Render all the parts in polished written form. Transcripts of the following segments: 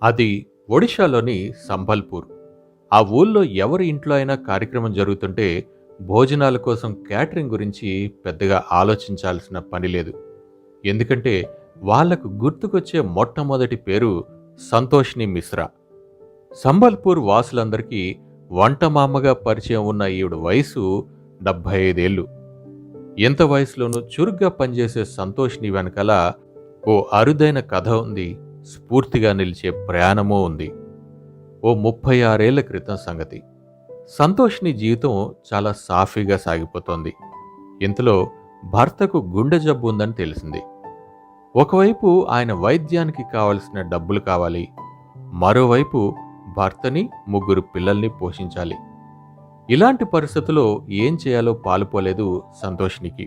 అది ఒడిషాలోని సంబల్పూర్. ఆ ఊళ్ళో ఎవరి ఇంట్లో అయినా కార్యక్రమం జరుగుతుంటే భోజనాల కోసం క్యాటరింగ్ గురించి పెద్దగా ఆలోచించాల్సిన పని లేదు. ఎందుకంటే వాళ్లకు గుర్తుకొచ్చే మొట్టమొదటి పేరు సంతోష్ని మిశ్రా. సంబల్పూర్ వాసులందరికీ వంటమామగా పరిచయం ఉన్న ఈవిడ వయసు 75 ఏళ్ళు. ఎంత వయసులోనూ చురుగ్గా పనిచేసే సంతోష్ని వెనకాల ఓ అరుదైన కథ ఉంది, స్ఫూర్తిగా నిలిచే ప్రయాణమూ ఉంది. ఓ 36 ఏళ్ల క్రితం సంగతి. సంతోష్ని జీవితం చాలా సాఫీగా సాగిపోతోంది. ఇంతలో భర్తకు గుండె జబ్బు ఉందని తెలిసింది. ఒకవైపు ఆయన వైద్యానికి కావలసిన డబ్బులు కావాలి, మరోవైపు భర్తని, 3 పిల్లల్ని పోషించాలి. ఇలాంటి పరిస్థితుల్లో ఏం చేయాలో పాలుపోలేదు సంతోష్నికి.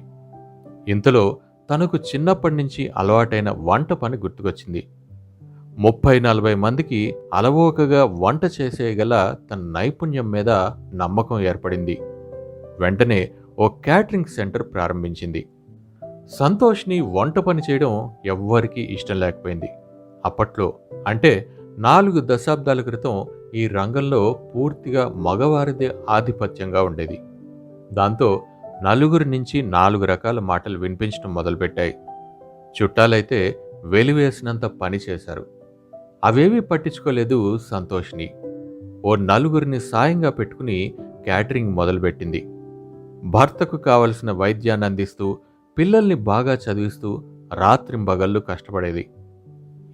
ఇంతలో తనకు చిన్నప్పటి నుంచి అలవాటైన వంట పని గుర్తుకొచ్చింది. 30-40 మందికి అలవోకగా వంట చేసేయగల తన నైపుణ్యం మీద నమ్మకం ఏర్పడింది. వెంటనే ఓ క్యాటరింగ్ సెంటర్ ప్రారంభించింది. సంతోష్ని వంట పని చేయడం ఎవ్వరికీ ఇష్టం లేకపోయింది. అప్పట్లో అంటే 4 దశాబ్దాల క్రితం ఈ రంగంలో పూర్తిగా మగవారిదే ఆధిపత్యంగా ఉండేది. దాంతో నలుగురి నుంచి 4 రకాల మాటలు వినిపించడం మొదలుపెట్టాయి. చుట్టాలైతే వెలివేసినంత పని చేశారు. అవేవీ పట్టించుకోలేదు సంతోష్ని. ఓ 4గురిని సాయంగా పెట్టుకుని క్యాటరింగ్ మొదలుపెట్టింది. భర్తకు కావలసిన వైద్యాన్ని అందిస్తూ, పిల్లల్ని బాగా చదివిస్తూ రాత్రింబగళ్ళు కష్టపడేది.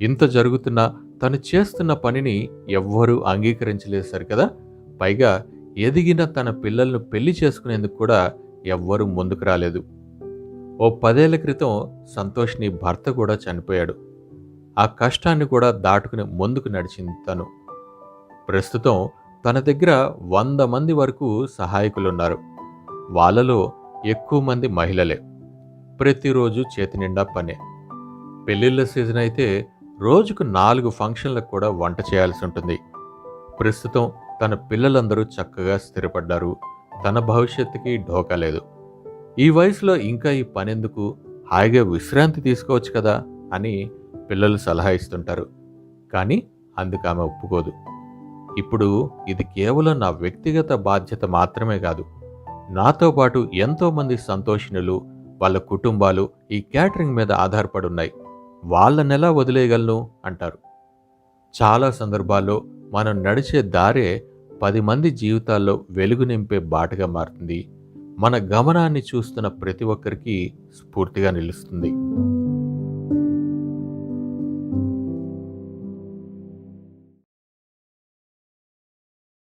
ఇంత జరుగుతున్నా తను చేస్తున్న పనిని ఎవ్వరూ అంగీకరించలేదు సరికదా. పైగా ఎదిగిన తన పిల్లలను పెళ్లి చేసుకునేందుకు కూడా ఎవ్వరూ ముందుకు రాలేదు. ఓ 10 ఏళ్ల క్రితం సంతోష్ని భర్త కూడా చనిపోయాడు. ఆ కష్టాన్ని కూడా దాటుకుని ముందుకు నడిచింది తను. ప్రస్తుతం తన దగ్గర 100 మంది వరకు సహాయకులున్నారు. వాళ్ళలో ఎక్కువ మంది మహిళలే. ప్రతిరోజు చేతి నిండా పనే. పెళ్లిళ్ళ సీజన్ అయితే రోజుకు 4 ఫంక్షన్లకు కూడా వంట చేయాల్సి ఉంటుంది. ప్రస్తుతం తన పిల్లలందరూ చక్కగా స్థిరపడ్డారు. తన భవిష్యత్తుకి ఢోకా లేదు. ఈ వయసులో ఇంకా ఈ పనెందుకు, హాయిగా విశ్రాంతి తీసుకోవచ్చు కదా అని పిల్లలు సలహా ఇస్తుంటారు. కానీ అందుకు ఆమె ఒప్పుకోదు. ఇప్పుడు ఇది కేవలం నా వ్యక్తిగత బాధ్యత మాత్రమే కాదు, నాతో పాటు ఎంతోమంది సంతోషినులు, వాళ్ళ కుటుంబాలు ఈ క్యాటరింగ్ మీద ఆధారపడున్నాయి. వాళ్ళనెలా వదిలేయగలను అంటారు. చాలా సందర్భాల్లో మనం నడిచే దారే 10 మంది జీవితాల్లో వెలుగు నింపే బాటగా మారుతుంది. మన గమనాన్ని చూస్తున్న ప్రతి ఒక్కరికి స్ఫూర్తిగా నిలుస్తుంది.